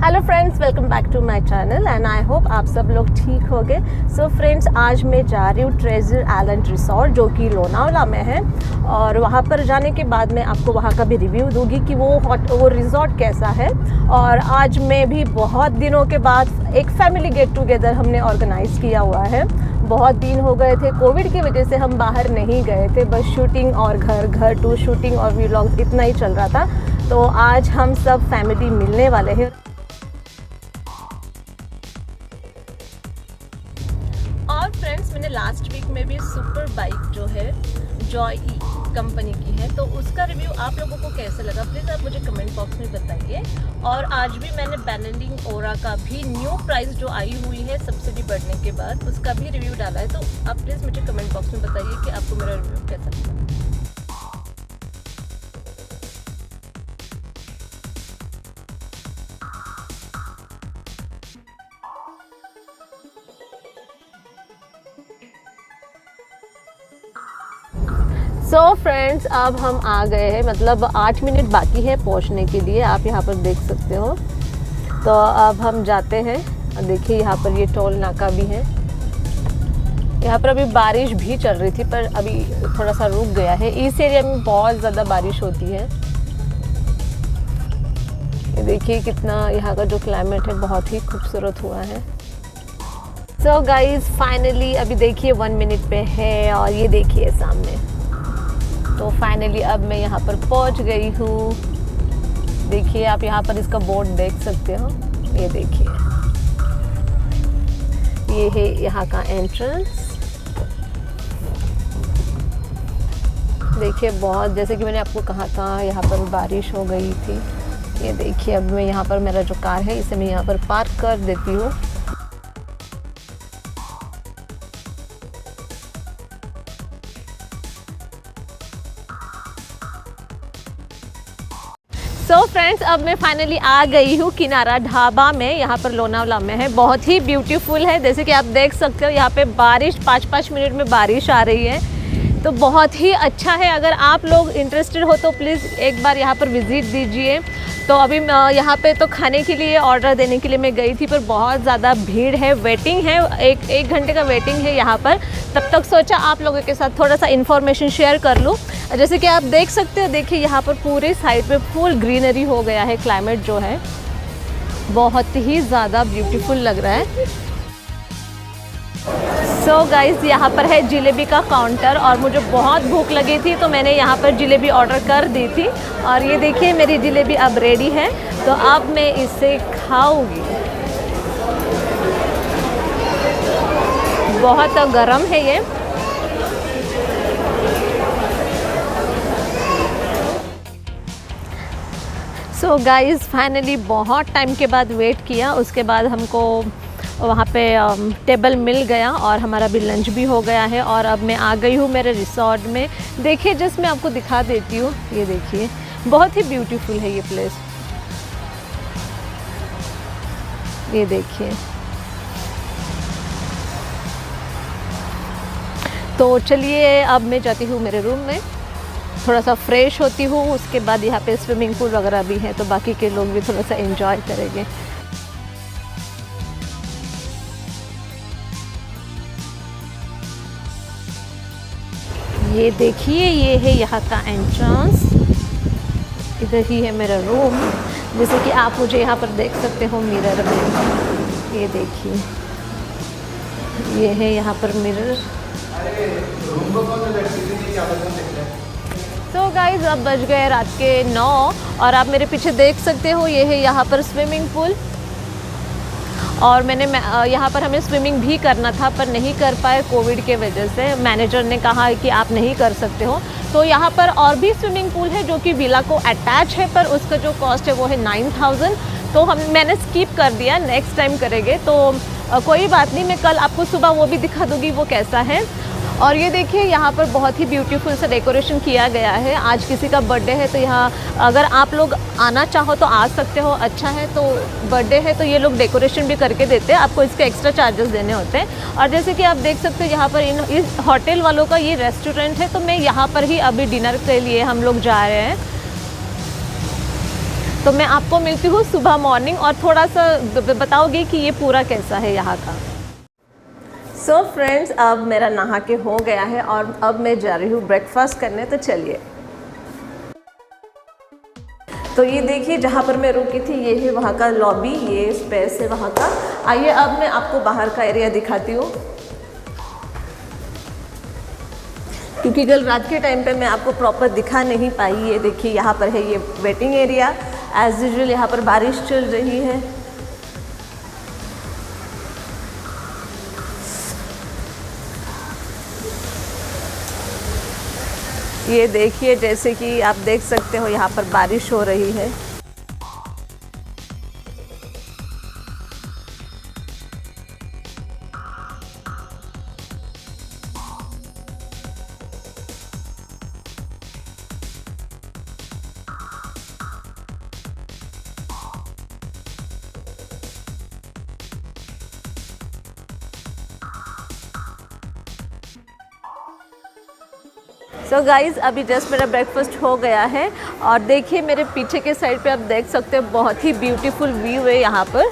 Hello friends, welcome back to my channel and I hope आप सब लोग ठीक होंगे। सो फ्रेंड्स, आज मैं जा रही हूँ ट्रेजर आइलैंड रिसोर्ट जो कि लोनावला में है, और वहाँ पर जाने के बाद मैं आपको वहाँ का भी रिव्यू दूंगी कि वो रिसोर्ट कैसा है। और आज मैं भी बहुत दिनों के बाद एक फैमिली गेट टुगेदर हमने ऑर्गेनाइज़ किया हुआ है। बहुत दिन हो गए थे, कोविड की वजह से हम बाहर नहीं गए थे, बस शूटिंग और घर टू शूटिंग और व्लॉग्स इतना ही चल रहा था। तो आज हम सब फैमिली मिलने वाले हैं। और फ्रेंड्स, मैंने लास्ट वीक में भी सुपर बाइक जो है जॉय कंपनी की है, तो उसका रिव्यू आप लोगों को कैसा लगा प्लीज़ आप मुझे कमेंट बॉक्स में बताइए। और आज भी मैंने बेनेडिक्ट ओरा का भी न्यू प्राइस जो आई हुई है सब्सिडी बढ़ने के बाद, उसका भी रिव्यू डाला है, तो आप प्लीज़ मुझे कमेंट बॉक्स में बताइए कि आपको मेरा रिव्यू कैसा लगा। सो फ्रेंड्स, अब हम आ गए हैं, मतलब 8 मिनट बाकी है पहुंचने के लिए, आप यहाँ पर देख सकते हो। तो अब हम जाते हैं। देखिए यहाँ पर ये टोल नाका भी है। यहाँ पर अभी बारिश भी चल रही थी पर अभी थोड़ा सा रुक गया है। इस एरिया में बहुत ज़्यादा बारिश होती है। ये देखिए कितना यहाँ का जो क्लाइमेट है बहुत ही खूबसूरत हुआ है। सो गाइज, फाइनली अभी देखिए 1 मिनट पे है और ये देखिए सामने। तो फाइनली अब मैं यहाँ पर पहुँच गई हूँ। देखिए आप यहाँ पर इसका बोर्ड देख सकते हो। ये देखिए, ये है यहाँ का एंट्रेंस। देखिए बहुत, जैसे कि मैंने आपको कहा था, यहाँ पर बारिश हो गई थी। ये देखिए अब मैं यहाँ पर, मेरा जो कार है इसे मैं यहाँ पर पार्क कर देती हूँ। सो फ्रेंड्स, अब मैं फाइनली आ गई हूँ किनारा ढाबा में, यहाँ पर लोनावला में है। बहुत ही ब्यूटीफुल है, जैसे कि आप देख सकते हो यहाँ पे बारिश 5-5 मिनट में बारिश आ रही है, तो बहुत ही अच्छा है। अगर आप लोग इंटरेस्टेड हो तो प्लीज़ एक बार यहाँ पर विज़िट दीजिए। तो अभी यहाँ पे तो खाने के लिए ऑर्डर देने के लिए मैं गई थी, पर बहुत ज़्यादा भीड़ है, वेटिंग है, एक घंटे का वेटिंग है यहाँ पर। तब तक सोचा आप लोगों के साथ थोड़ा सा इन्फॉर्मेशन शेयर कर लूँ। जैसे कि आप देख सकते हो, देखिए यहाँ पर पूरे साइड पे फुल ग्रीनरी हो गया है। क्लाइमेट जो है बहुत ही ज़्यादा ब्यूटीफुल लग रहा है। सो गाइज़, यहाँ पर है जिलेबी का काउंटर और मुझे बहुत भूख लगी थी तो मैंने यहाँ पर जिलेबी ऑर्डर कर दी थी। और ये देखिए मेरी जिलेबी अब रेडी है, तो अब मैं इसे खाऊंगी। बहुत गर्म है ये। सो गाइज़, फाइनली बहुत टाइम के बाद वेट किया, उसके बाद हमको वहाँ पे टेबल मिल गया और हमारा भी लंच भी हो गया है। और अब मैं आ गई हूँ मेरे रिसोर्ट में। देखिए जस्ट मैं आपको दिखा देती हूँ। ये देखिए बहुत ही ब्यूटीफुल है ये प्लेस। ये देखिए। तो चलिए अब मैं जाती हूँ मेरे रूम में, थोड़ा सा फ्रेश होती हूँ। उसके बाद यहाँ पे स्विमिंग पूल वगैरह भी है, तो बाकी के लोग भी थोड़ा सा एंजॉय करेंगे। ये देखिए, ये है यहाँ का एंट्रेंस। इधर ही है मेरा रूम, जैसे कि आप मुझे यहाँ पर देख सकते हो मिरर में। ये देखिए, ये है यहाँ पर मिरर। तो गाइज, अब बज गए रात के 9 और आप मेरे पीछे देख सकते हो, ये है यहाँ पर स्विमिंग पूल। और मैंने यहाँ पर हमें स्विमिंग भी करना था पर नहीं कर पाए कोविड के वजह से। मैनेजर ने कहा कि आप नहीं कर सकते हो। तो यहाँ पर और भी स्विमिंग पूल है जो कि विला को अटैच है, पर उसका जो कॉस्ट है वो है 9000। तो मैंने स्किप कर दिया, नेक्स्ट टाइम करेंगे। तो कोई बात नहीं, मैं कल आपको सुबह वो भी दिखा दूँगी वो कैसा है। और ये देखिए यहाँ पर बहुत ही ब्यूटीफुल सा डेकोरेशन किया गया है। आज किसी का बर्थडे है तो यहाँ अगर आप लोग आना चाहो तो आ सकते हो। अच्छा है, तो बर्थडे है तो ये लोग डेकोरेशन भी करके देते हैं, आपको इसके एक्स्ट्रा चार्जेस देने होते हैं। और जैसे कि आप देख सकते हो यहाँ पर इस होटल वालों का ये रेस्टोरेंट है, तो मैं यहाँ पर ही अभी डिनर के लिए हम लोग जा रहे हैं। तो मैं आपको मिलती हूँ सुबह मॉर्निंग और थोड़ा सा बताओगे कि ये पूरा कैसा है यहाँ का। सो फ्रेंड्स, अब मेरा नहा के हो गया है और अब मैं जा रही हूँ ब्रेकफास्ट करने, तो चलिए। तो ये देखिए जहाँ पर मैं रुकी थी ये है वहाँ का लॉबी, ये स्पेस है वहाँ का। आइए अब मैं आपको बाहर का एरिया दिखाती हूँ, क्योंकि कल रात के टाइम पे मैं आपको प्रॉपर दिखा नहीं पाई। ये देखिए यहाँ पर है ये वेटिंग एरिया। एज यूजुअल यहाँ पर बारिश चल रही है। ये देखिए जैसे कि आप देख सकते हो यहाँ पर बारिश हो रही है। सो गाइज़, अभी जस्ट मेरा ब्रेकफास्ट हो गया है और देखिए मेरे पीछे के साइड पे आप देख सकते हो बहुत ही ब्यूटीफुल व्यू है यहाँ पर।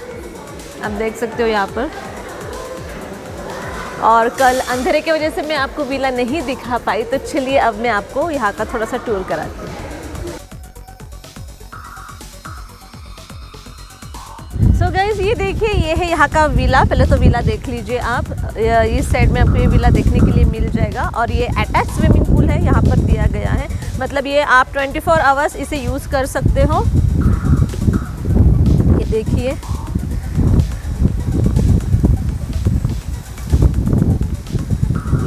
आप देख सकते हो यहाँ पर। और कल अंधेरे की वजह से मैं आपको विला नहीं दिखा पाई, तो चलिए अब मैं आपको यहाँ का थोड़ा सा टूर कराती हूँ। सो गाइज़, ये देखिए ये है यहाँ का विला। पहले तो विला देख लीजिए आप। इस साइड में आपको ये विला देखने के लिए मिल जाएगा और ये अटैच स्विमिंग पूल है यहाँ पर दिया गया है। मतलब ये आप 24 आवर्स इसे यूज़ कर सकते हो। ये देखिए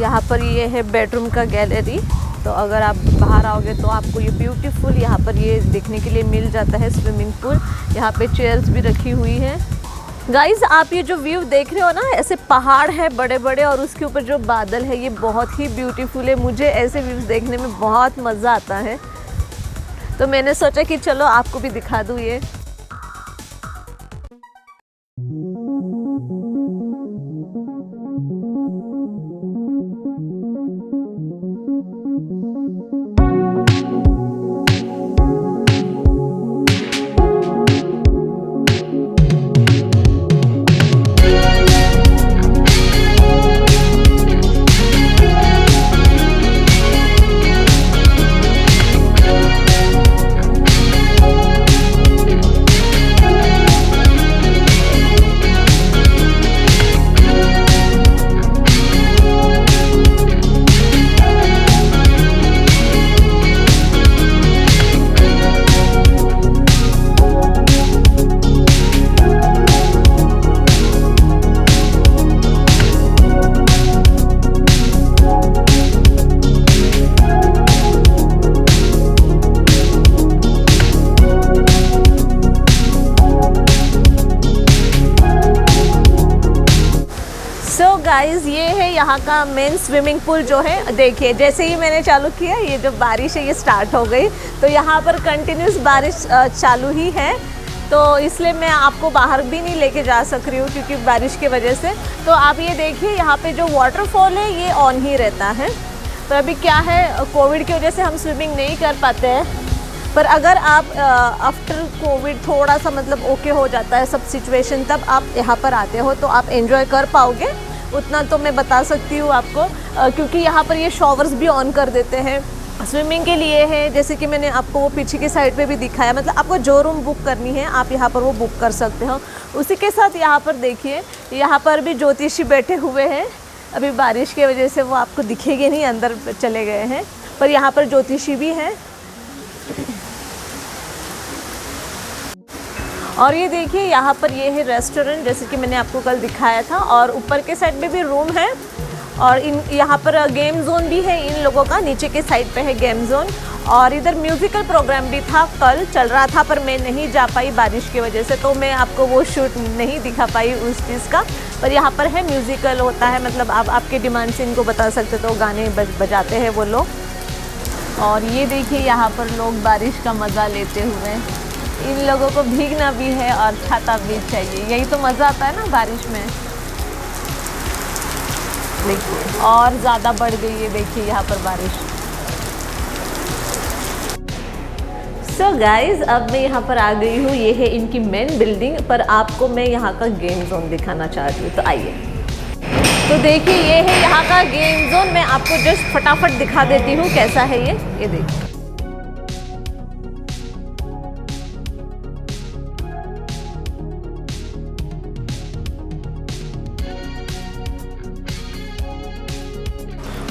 यहाँ पर ये है बेडरूम का गैलरी। तो अगर आप बाहर आओगे तो आपको ये ब्यूटीफुल यहाँ पर ये देखने के लिए मिल जाता है स्विमिंग पूल। यहाँ पे चेयर्स भी रखी हुई हैं। गाइस, आप ये जो व्यू देख रहे हो ना, ऐसे पहाड़ है बड़े बड़े और उसके ऊपर जो बादल है ये बहुत ही ब्यूटीफुल है। मुझे ऐसे व्यूज़ देखने में बहुत मज़ा आता है, तो मैंने सोचा कि चलो आपको भी दिखा दूँ ये। गाइस, ये है यहाँ का मेन स्विमिंग पूल जो है। देखिए जैसे ही मैंने चालू किया, ये जो बारिश है ये स्टार्ट हो गई। तो यहाँ पर कंटिन्यूस बारिश चालू ही है, तो इसलिए मैं आपको बाहर भी नहीं लेके जा सक रही हूँ क्योंकि बारिश की वजह से। तो आप ये देखिए यहाँ पे जो वाटरफॉल है ये ऑन ही रहता है। तो अभी क्या है, कोविड की वजह से हम स्विमिंग नहीं कर पाते हैं, पर अगर आप आफ्टर कोविड थोड़ा सा मतलब ओके हो जाता है सब सिचुएशन, तब आप यहाँ पर आते हो तो आप एंजॉय कर पाओगे। उतना तो मैं बता सकती हूँ आपको, क्योंकि यहाँ पर ये शॉवर्स भी ऑन कर देते हैं स्विमिंग के लिए है। जैसे कि मैंने आपको वो पीछे की साइड पे भी दिखाया, मतलब आपको जो रूम बुक करनी है आप यहाँ पर वो बुक कर सकते हो। उसी के साथ यहाँ पर देखिए, यहाँ पर भी ज्योतिषी बैठे हुए हैं। अभी बारिश की वजह से वो आपको दिखेंगे नहीं, अंदर चले गए हैं, पर यहाँ पर ज्योतिषी भी हैं। और ये देखिए यहाँ पर ये है रेस्टोरेंट, जैसे कि मैंने आपको कल दिखाया था। और ऊपर के साइड में भी रूम है और यहाँ पर गेम जोन भी है इन लोगों का। नीचे के साइड पे है गेम जोन। और इधर म्यूज़िकल प्रोग्राम भी था, कल चल रहा था, पर मैं नहीं जा पाई बारिश की वजह से, तो मैं आपको वो शूट नहीं दिखा पाई उस चीज़ का। पर यहाँ पर है म्यूज़िकल होता है, मतलब आप आपके डिमांड से इनको बता सकते, तो गाने बजाते हैं वो लोग। और ये देखिए यहाँ पर लोग बारिश का मज़ा लेते हुए। इन लोगों को भीगना भी है और छाता भी चाहिए, यही तो मज़ा आता है ना बारिश में। देखिए और ज़्यादा बढ़ गई है, देखिए यहाँ पर बारिश। सो गाइज अब मैं यहाँ पर आ गई हूँ, ये है इनकी मेन बिल्डिंग, पर आपको मैं यहाँ का गेम जोन दिखाना चाहती हूँ, तो आइए। तो देखिए ये है यहाँ का गेम जोन, मैं आपको जस्ट फटाफट दिखा देती हूँ कैसा है ये देखिए।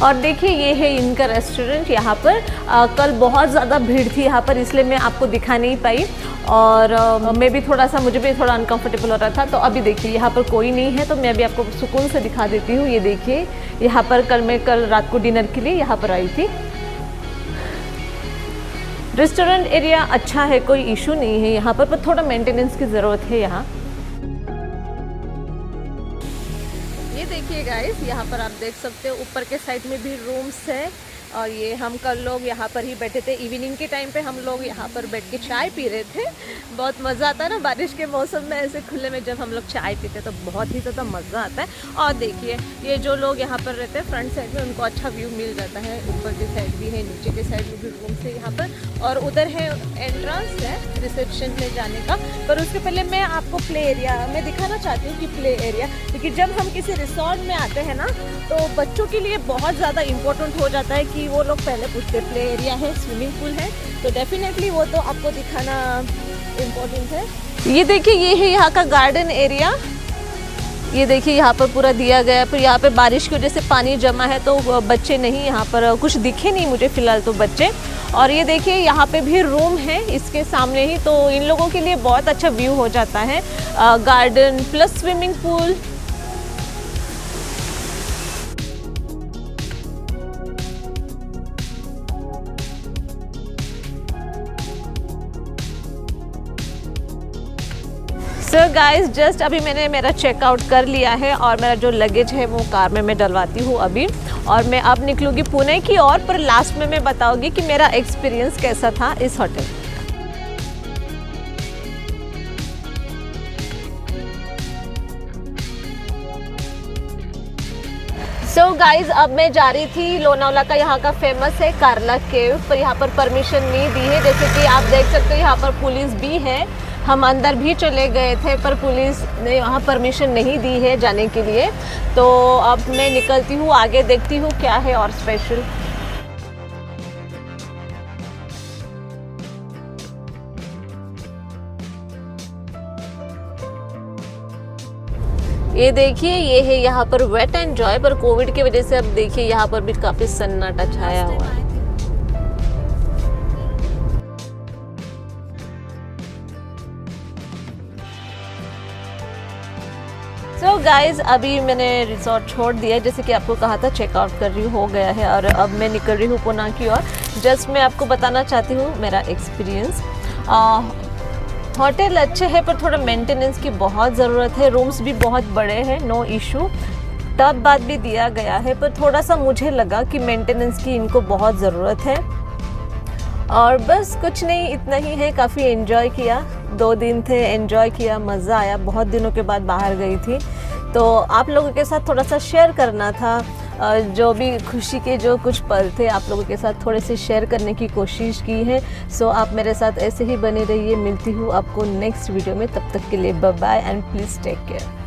और देखिए ये है इनका रेस्टोरेंट यहाँ पर। कल बहुत ज़्यादा भीड़ थी यहाँ पर, इसलिए मैं आपको दिखा नहीं पाई, और मुझे भी थोड़ा अनकंफर्टेबल हो रहा था। तो अभी देखिए यहाँ पर कोई नहीं है, तो मैं भी आपको सुकून से दिखा देती हूँ। ये देखिए यहाँ पर मैं कल रात को डिनर के लिए यहाँ पर आई थी। रेस्टोरेंट एरिया अच्छा है, कोई इशू नहीं है यहाँ पर थोड़ा मेंटेनेंस की ज़रूरत है यहाँ। ये देखिए गाइस, यहाँ पर आप देख सकते हो ऊपर के साइड में भी रूम्स है, और ये हम कल लोग यहाँ पर ही बैठे थे। इवनिंग के टाइम पे हम लोग यहाँ पर बैठ के चाय पी रहे थे। बहुत मज़ा आता है ना बारिश के मौसम में ऐसे खुले में जब हम लोग चाय पीते तो बहुत ही ज़्यादा मज़ा आता है। और देखिए ये जो लोग यहाँ पर रहते हैं फ्रंट साइड में, उनको अच्छा व्यू मिल जाता है। ऊपर की साइड भी है, नीचे के साइड में भी रूम्स है यहाँ पर, और उधर है एंट्रेंस है रिसेप्शन में जाने का। पर उसके पहले मैं आपको प्ले एरिया में दिखाना चाहती हूँ कि प्ले एरिया, क्योंकि जब हम किसी रिसोर्ट में आते हैं ना, तो बच्चों के लिए बहुत ज़्यादा इम्पोर्टेंट हो जाता है कि वो लोग पहले पूछते प्ले एरिया है, स्विमिंग पूल है, तो डेफिनेटली वो तो आपको दिखाना इम्पोर्टेंट है। ये देखिए ये है यहाँ का गार्डन एरिया। ये देखिए यहाँ पर पूरा दिया गया है, पर यहाँ पे बारिश की वजह से पानी जमा है, तो बच्चे नहीं, यहाँ पर कुछ दिखे नहीं मुझे फ़िलहाल तो बच्चे। और ये देखिए यहाँ पे भी रूम है इसके सामने ही, तो इन लोगों के लिए बहुत अच्छा व्यू हो जाता है। Garden plus swimming pool. So guys just अभी मैंने मेरा चेकआउट कर लिया है, और मेरा जो लगेज है वो कार में मैं डलवाती हूँ अभी, और मैं अब निकलूँगी पुणे की ओर। पर लास्ट में मैं बताऊँगी कि मेरा एक्सपीरियंस कैसा था इस होटल। सो गाइज अब मैं जा रही थी लोनावला का, यहाँ का फेमस है कार्ला केव, पर यहाँ पर परमिशन नहीं दी है। जैसे कि आप देख सकते हो यहाँ पर पुलिस भी है, हम अंदर भी चले गए थे, पर पुलिस ने वहाँ परमिशन नहीं दी है जाने के लिए। तो अब मैं निकलती हूँ, आगे देखती हूँ क्या है और स्पेशल। ये देखिए ये है यहाँ पर वेट एंड जॉय, पर कोविड की वजह से अब देखिए यहाँ पर भी काफ़ी सन्नाटा छाया हुआ है। सो गाइज अभी मैंने रिसोर्ट छोड़ दिया, जैसे कि आपको कहा था चेकआउट कर रही हूँ, हो गया है, और अब मैं निकल रही हूँ पुणे की ओर। जस्ट मैं आपको बताना चाहती हूँ मेरा एक्सपीरियंस। होटल अच्छे है, पर थोड़ा मेंटेनेंस की बहुत ज़रूरत है। रूम्स भी बहुत बड़े हैं, नो इशू, टब बात भी दिया गया है, पर थोड़ा सा मुझे लगा कि मेंटेनेंस की इनको बहुत ज़रूरत है। और बस कुछ नहीं, इतना ही है। काफ़ी एंजॉय किया, 2 दिन थे, एंजॉय किया, मज़ा आया। बहुत दिनों के बाद बाहर गई थी, तो आप लोगों के साथ थोड़ा सा शेयर करना था। जो भी खुशी के जो कुछ पल थे आप लोगों के साथ थोड़े से शेयर करने की कोशिश की है। सो आप मेरे साथ ऐसे ही बने रहिए। मिलती हूँ आपको नेक्स्ट वीडियो में, तब तक के लिए bye bye and please take care.